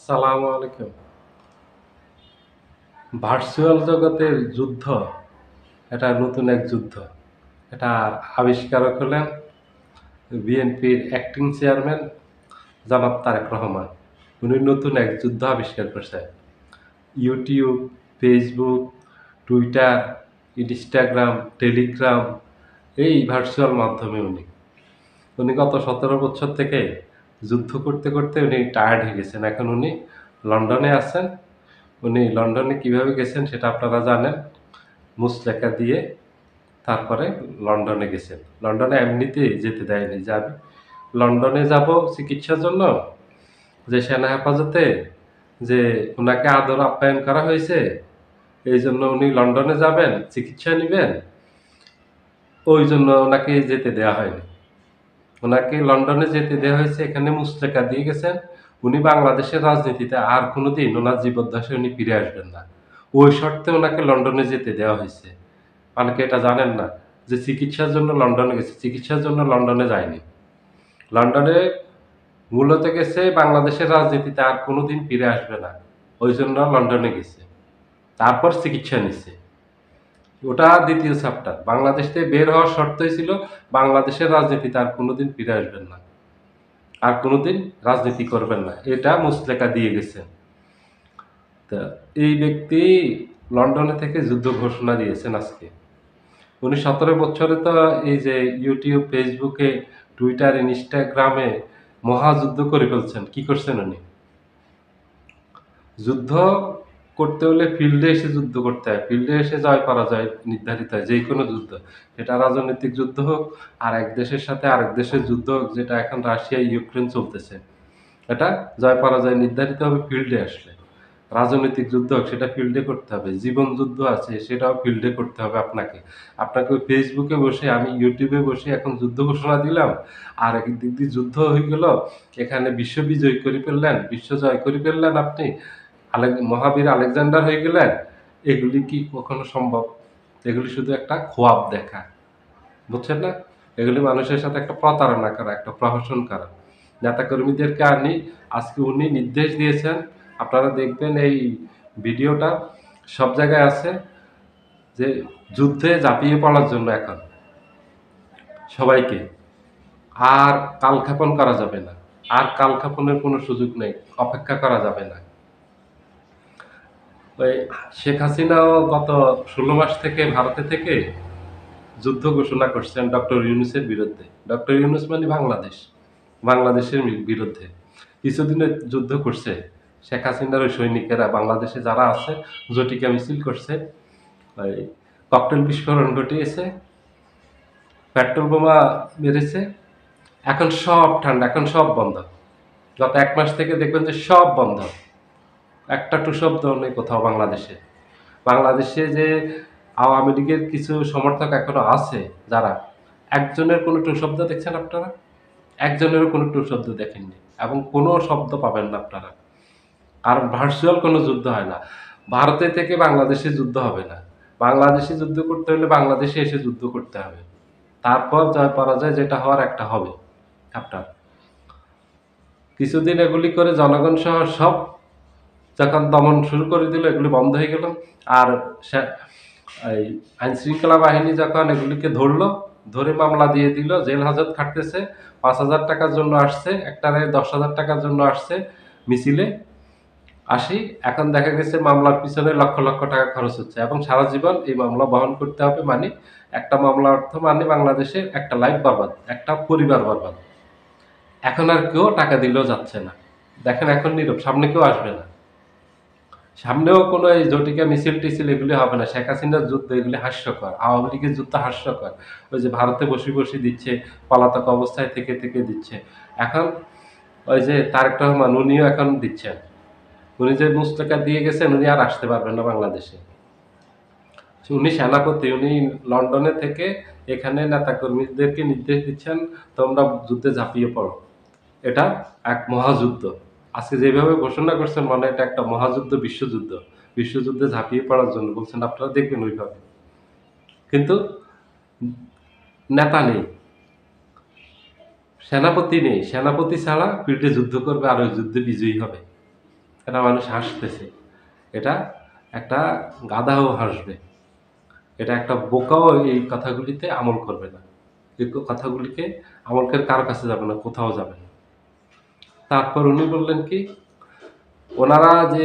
সালামু আলাইকুম। ভার্চুয়াল জগতের যুদ্ধ, এটা নতুন এক যুদ্ধ। এটার আবিষ্কারক হলেন বিএনপির অ্যাক্টিং চেয়ারম্যান জনাব তারেক রহমান। উনি নতুন এক যুদ্ধ আবিষ্কার করছেন। YouTube, Facebook, Twitter, Instagram, Telegram এই ভার্চুয়াল মাধ্যমে উনি গত ১৭ বছর থেকে যুদ্ধ করতে, করতে উনি টায়ার্ড হয়ে গেছেন। এখন উনি লন্ডনে আছেন। উনি লন্ডনে কিভাবে গেছেন সেটা আপনারা জানেন। মুচলেকা দিয়ে তারপরে লন্ডনে গেছেন। লন্ডনে এমনিতেই যেতে দেয়নি যে আমি লন্ডনে যাব চিকিৎসার জন্য, যে সেনা হেফাজতে যে উনাকে আদর আপ্যায়ন করা হয়েছে, এইজন্য উনি লন্ডনে যাবেন, চিকিৎসা নিবেন, ওইজন্য উনাকে যেতে দেয়া হয়নি। উনাকে লন্ডনে যেতে দেয়া হয়েছে, এখানে মুচলেকা দিয়ে গেছেন। উনি বাংলাদেশের রাজনীতিতে আর কোনোদিন উনার জীবদ্দশায় উনি ফিরে আসবেন না। ওই শর্তে উনাকে লন্ডনে যেতে দেওয়া হইছে। অনেকে এটা জানেন না যে চিকিৎসার জন্য লন্ডনে গেছে। চিকিৎসার জন্য লন্ডনে যায়নি। লন্ডনে মূলত গেছে বাংলাদেশের রাজনীতিতে আর কোনোদিন ফিরে আসবে না। ওইজন্য লন্ডনে গেছে। তারপর চিকিৎসা নিছে। ওটা ২য় চ্যাপ্টার। বাংলাদেশ থেকে বের হওয়ার শর্তই ছিল বাংলাদেশের রাজনীতিতে আর কোনোদিন ফিরে আসবেন না। আর কোনোদিন রাজনীতি করবেন না। এটা মুচলেকা দিয়ে গেছেন। তা এই ব্যক্তি লন্ডনে থেকে যুদ্ধ ঘোষণা দিয়েছেন আজকে। উনি ১৭ বছরে তো এই যে ইউটিউব, ফেসবুকে, টুইটার, ইনস্টাগ্রামে মহাযুদ্ধ করে ফেলছেন। কি করছেন উনি? যুদ্ধ করতে হলে ফিল্ডে এসে যুদ্ধ করতে হয়। ফিল্ডে এসে জয় পরাজয় নির্ধারিত হয়। যেকোনো যুদ্ধ। সেটা রাজনৈতিক যুদ্ধ হোক, আর এক দেশের সাথে আরেক দেশের যুদ্ধ হোক, যেটা এখন রাশিয়া, ইউক্রেন চলতেছে। এটা জয় পরাজয় নির্ধারিত হবে ফিল্ডে আসলে। রাজনৈতিক যুদ্ধ হোক সেটা ফিল্ডে করতে হবে। জীবন যুদ্ধ আছে সেটাও ফিল্ডে করতে হবে আপনাকে। আপনাকে ওই ফেসবুকে বসে, আমি ইউটিউবে বসে এখন যুদ্ধ ঘোষণা দিলাম, আর একদিক দিয়ে যুদ্ধ হয়ে গেল, এখানে বিশ্ব বিজয় করে ফেললেন, বিশ্ব জয় করে ফেললেন আপনি, মহাবীর আলেকজান্ডার হয়ে গেলেন। এগুলি কি কখনো সম্ভব? এগুলি শুধু একটা খোয়াব দেখা। বুঝছেন না? এগুলি মানুষের সাথে একটা প্রতারণা করা, একটা প্রহসন করা। নেতাকর্মীদেরকে আজকে উনি নির্দেশ দিয়েছেন। আপনারা দেখবেন এই ভিডিওটা সব জায়গায় আছে, যে যুদ্ধে ঝাঁপিয়ে পড়ার জন্য এখন সবাইকে। আর কালক্ষেপণ করা যাবে না। আর কালক্ষেপণের কোনো সুযোগ নেই। অপেক্ষা করা যাবে না। ওই শেখ হাসিনাও গত ১৬ মাস থেকে ভারতে থেকে যুদ্ধ ঘোষণা করছেন ডক্টর ইউনূসের বিরুদ্ধে। ডক্টর ইউনূস মানে বাংলাদেশ। বাংলাদেশের বিরুদ্ধে। কিছুদিনের যুদ্ধ করছে। শেখ হাসিনার ওই সৈনিকেরা বাংলাদেশে যারা আছে ঝটিকা মিছিল করছে। ওই ককটেল বিস্ফোরণ ঘটিয়েছে, পেট্রোল বোমা মেরেছে। এখন সব ঠান্ডা, এখন সব বন্ধ। গত ১ মাস থেকে দেখবেন যে সব বন্ধ। একটা টু শব্দ নেই কোথাও বাংলাদেশে। বাংলাদেশে যে আওয়ামী লীগের কিছু সমর্থক এখনো আছে যারা, একজনের কোনো টু শব্দ দেখছেন আপনারা? একজনেরও কোনো টু শব্দ দেখেননি, এবং কোনো শব্দ পাবেন না আপনারা। আর ভার্চুয়াল কোনো যুদ্ধ হয় না। ভারতে থেকে বাংলাদেশে যুদ্ধ হবে না। বাংলাদেশে যুদ্ধ করতে হলে বাংলাদেশে এসে যুদ্ধ করতে হবে। তারপর জয় পরাজয় যেটা হওয়ার একটা হবে আপনার। কিছুদিন এগুলি করে জনগণ সহ সব যখন দমন শুরু করে দিল, এগুলি বন্ধ হয়ে গেল। আর সে এই আইনশৃঙ্খলা বাহিনী যখন এগুলিকে ধরলো, ধরে মামলা দিয়ে দিল, জেল হাজত খাটতেছে। ৫,০০০ টাকার জন্য আসছে, একটারে ১০,০০০ টাকার জন্য আসছে মিছিলে। এখন দেখা গেছে মামলার পিছনে লক্ষ, লক্ষ টাকা খরচ হচ্ছে, এবং সারা জীবন এই মামলা বহন করতে হবে। মানে একটা মামলা অর্থ মানে বাংলাদেশে একটা লাইফ বরবাদ, একটা পরিবার বরবাদ। এখন আর কেউ টাকা দিলেও যাচ্ছে না। দেখেন এখন নীরব, সামনে কেউ আসবে না। সামনেও কোনো এই ঝটিকা মিছিল-টিছিল এগুলি হবে না। শেখ হাসিনার যুদ্ধ এগুলি হাস্যকর। আওয়ামী লীগের যুদ্ধ হাস্যকর। ওই যে ভারতে বসে, বসে দিচ্ছে, পলাতক অবস্থায় থেকে, থেকে দিচ্ছে। এখন ওই যে তারেক রহমান উনিও এখন দিচ্ছেন। উনি যে মুচলেকা দিয়ে গেছেন, উনি আর আসতে পারবেন না বাংলাদেশে। উনি সেনাপতি, উনি লন্ডনে থেকে এখানে নেতাকর্মীদেরকে নির্দেশ দিচ্ছেন, তোমরা যুদ্ধে ঝাঁপিয়ে পড়ো। এটা এক মহাযুদ্ধ। আজকে যেভাবে ঘোষণা করছেন মনে হয় এটা একটা মহাযুদ্ধ, বিশ্বযুদ্ধ। বিশ্বযুদ্ধে ঝাঁপিয়ে পড়ার জন্য বলছেন, আপনারা দেখবেন ওইভাবে। কিন্তু নেতা নেই, সেনাপতি নেই। সেনাপতি ছাড়া ফিল্ডে যুদ্ধ করবে আর ওই যুদ্ধে বিজয়ী হবে। এটা মানুষ হাসতেছে। এটা একটা গাধাও হাসবে। এটা একটা বোকাও এই কথাগুলিতে আমল করবে না। এই কথাগুলিকে আমল করে কারো কাছে যাবে না, কোথাও যাবে না। তারপর উনি বললেন কি, ওনারা যে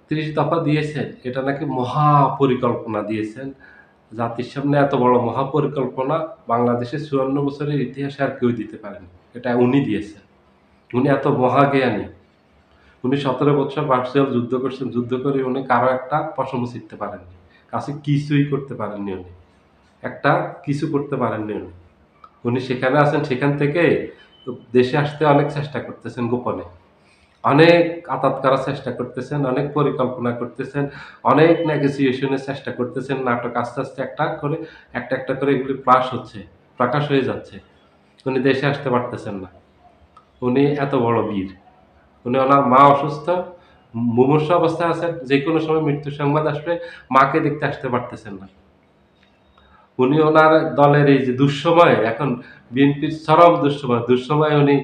৩১ দফা দিয়েছেন, এটা নাকি মহাপরিকল্পনা দিয়েছেন। জাতির সামনে এত বড় মহাপরিকল্পনা বাংলাদেশের ৫৪ বছরের ইতিহাসে আর কেউ দিতে পারেনি। এটা উনি দিয়েছেন। উনি এত মহাজ্ঞানী। উনি ১৭ বছর ভার্চুয়াল যুদ্ধ করছেন। যুদ্ধ করে উনি কারো একটা পশমও ছিঁড়তে পারেননি। কাছে কিছুই করতে পারেননি উনি। একটা কিছু করতে পারেননি উনি। উনি সেখানে আছেন, সেখান থেকে দেশে আসতে অনেক চেষ্টা করতেছেন গোপনে। অনেক আঁতাত করার চেষ্টা করতেছেন, অনেক পরিকল্পনা করতেছেন, অনেক নেগোসিয়েশন এর চেষ্টা করতেছেন। নাটক আস্তে, আস্তে একটা করে এগুলি প্রকাশ হয়ে যাচ্ছে। উনি দেশে আসতে পারতেছেন না। উনি এত বড় বীর। উনি ওনার মা অসুস্থ, মুমূর্ষু অবস্থায় আছেন। যেকোনো সময় মৃত্যুর সংবাদ আসবে, মাকে দেখতে আসতে পারতেছেন না। উনি ওনার দলের এই যে দুঃসময়, এখন বিএনপির চরম দুঃসময়ে উনি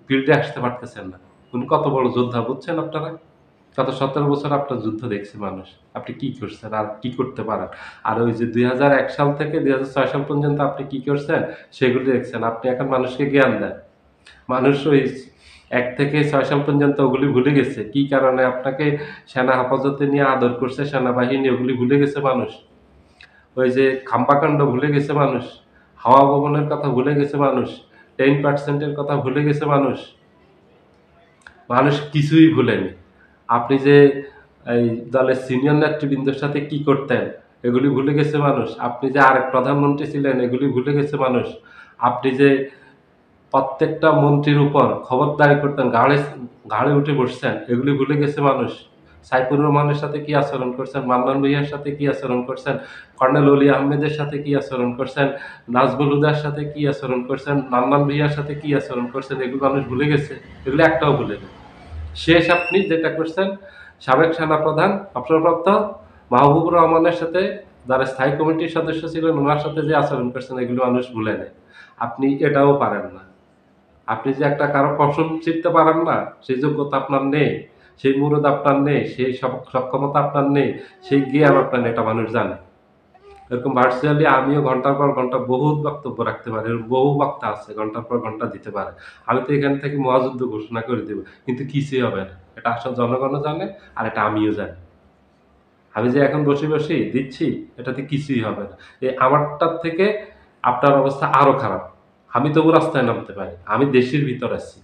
ফিল্ডে আসতে পারতেছেন না। উনি কত বড় যোদ্ধা বুঝছেন আপনারা? গত ১৭ বছর আপনার যুদ্ধ দেখছে মানুষ। আপনি কি করছেন আর কি করতে পারেন? আর ওই যে ২০০১ সাল থেকে ২০০৬ সাল পর্যন্ত আপনি কি করছেন সেগুলি দেখছেন। আপনি এখন মানুষকে জ্ঞান দেন। মানুষ ওই ১ থেকে ৬ সাল পর্যন্ত ওগুলি ভুলে গেছে। কি কারণে আপনাকে সেনা হেফাজতে নিয়ে আদর করছে সেনাবাহিনী, ওগুলি ভুলে গেছে মানুষ। ওই যে খাম্পাকাণ্ড ভুলে গেছে মানুষ। হাওয়া ভবনের কথা ভুলে গেছে মানুষ। 10% এর কথা ভুলে গেছে মানুষ। মানুষ কিছুই ভুলেনি। আপনি যে এই দলের সিনিয়র নেতৃবৃন্দের সাথে কি করতেন, এগুলি ভুলে গেছে মানুষ। আপনি যে আরেক প্রধানমন্ত্রী ছিলেন, এগুলি ভুলে গেছে মানুষ। আপনি যে প্রত্যেকটা মন্ত্রীর উপর খবরদারি করতেন, ঘাড়ে উঠে বসছেন, এগুলি ভুলে গেছে মানুষ। সাইফুর রহমানের সাথে কি আচরণ করছেন, মান্নান ভূঁইয়ার সাথে কি আচরণ করছেন, কর্নেল অলি আহমেদের সাথে কি আচরণ করছেন, নাজমুল হুদার সাথে কি আচরণ করছেন, মান্নান ভূঁইয়ার সাথে কি আচরণ করছেন, এগুলো মানুষ ভুলে গেছে। এগুলো একটাও ভুলেনি। শেষ আপনি যেটা করছেন, সাবেক সেনাপ্রধান অবসরপ্রাপ্ত মাহবুবুর রহমানের সাথে, যারা স্থায়ী কমিটির সদস্য ছিলেন, ওনার সাথে যে আচরণ করছেন, এগুলো মানুষ ভুলে নেয়। আপনি এটাও পারেন না। আপনি যে একটা কারো পশম ছিঁড়তে পারেন না, সেই যোগ্যতা আপনার নেই, সেই মুরদ আপনার নেই, সেই সক্ষমতা আপনার নেই, সেই জ্ঞান আপনার নেই, এটা মানুষ জানে। এরকম ভার্চুয়ালি আমিও ঘন্টার পর ঘন্টা বহুত বক্তব্য রাখতে পারি। এরকম বহু বক্তা আছে ঘন্টার পর ঘন্টা দিতে পারে। আমি তো এখান থেকে মহাযুদ্ধ ঘোষণা করে দেব। কিন্তু কিছুই হবে না। এটা আসলে জনগণও জানে, আর এটা আমিও জানি। আমি যে এখন বসে দিচ্ছি, এটাতে কিছুই হবে না। এই আমারটার থেকে আপনার অবস্থা আরো খারাপ। আমি তবু রাস্তায় নামতে পারি। আমি দেশের ভিতর আছি।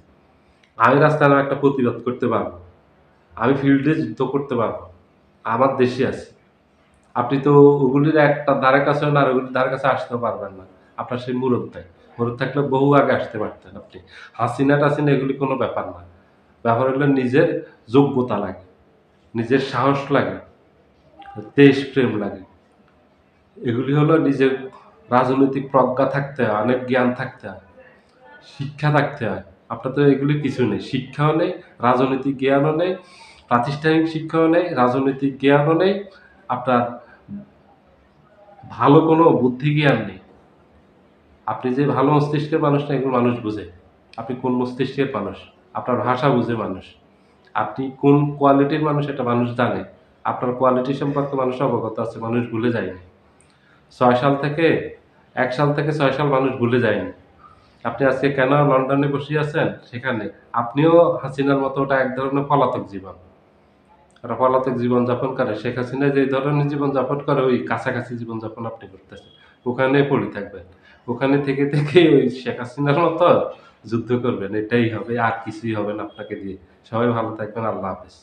আমি রাস্তায় নামে একটা প্রতিবাদ করতে পারবো। আমি ফিল্ডে যুদ্ধ করতে পারবো। আমার দেশে আছি। আপনি তো ওগুলির একটা ধারে কাছেও না, আর ওগুলির ধারে কাছে আসতেও পারবেন না। আপনার সেই মুরদ নাই। মুরদ থাকলে বহু আগে আসতে পারতেন আপনি। হাসিনা-টাসিনা এগুলি কোনো ব্যাপার না। ব্যাপার হলো নিজের যোগ্যতা লাগে, নিজের সাহস লাগে, দেশপ্রেম লাগে। এগুলি হলো নিজের রাজনৈতিক প্রজ্ঞা থাকতে হয়, অনেক জ্ঞান থাকতে হয়, শিক্ষা থাকতে হয়। আপনার তো এগুলি কিছু নেই। শিক্ষাও নেই, রাজনৈতিক জ্ঞানও নেই, প্রাতিষ্ঠানিক শিক্ষাও নেই, রাজনৈতিক জ্ঞানও নেই। আপনার ভালো কোনো বুদ্ধি জ্ঞান নেই। আপনি যে ভালো মস্তিষ্কের মানুষ না, এগুলো মানুষ বুঝে। আপনি কোন মস্তিষ্কের মানুষ, আপনার ভাষা বুঝে মানুষ। আপনি কোন কোয়ালিটির মানুষ এটা মানুষ জানে। আপনার কোয়ালিটি সম্পর্কে মানুষ অবগত আছে, মানুষ ভুলে যায়নি। ৬ সাল থেকে ১ সাল থেকে ৬ সাল মানুষ ভুলে যায়নি। আপনি আজকে কেন লন্ডনে বসে আছেন সেখানে, আপনিও হাসিনার মতো ওটা এক ধরনের পলাতক জীবন। ওরা পলাতক জীবনযাপন করে। শেখ হাসিনা যে ধরনের জীবনযাপন করে, ওই কাছাকাছি জীবনযাপন আপনি করতেছেন। ওখানে পড়ে থাকবেন। ওখানে থেকে ওই শেখ হাসিনার মতো যুদ্ধ করবেন। এটাই হবে, আর কিছুই হবে না আপনাকে দিয়ে। সবাই ভালো থাকবেন। আল্লাহ হাফেজ।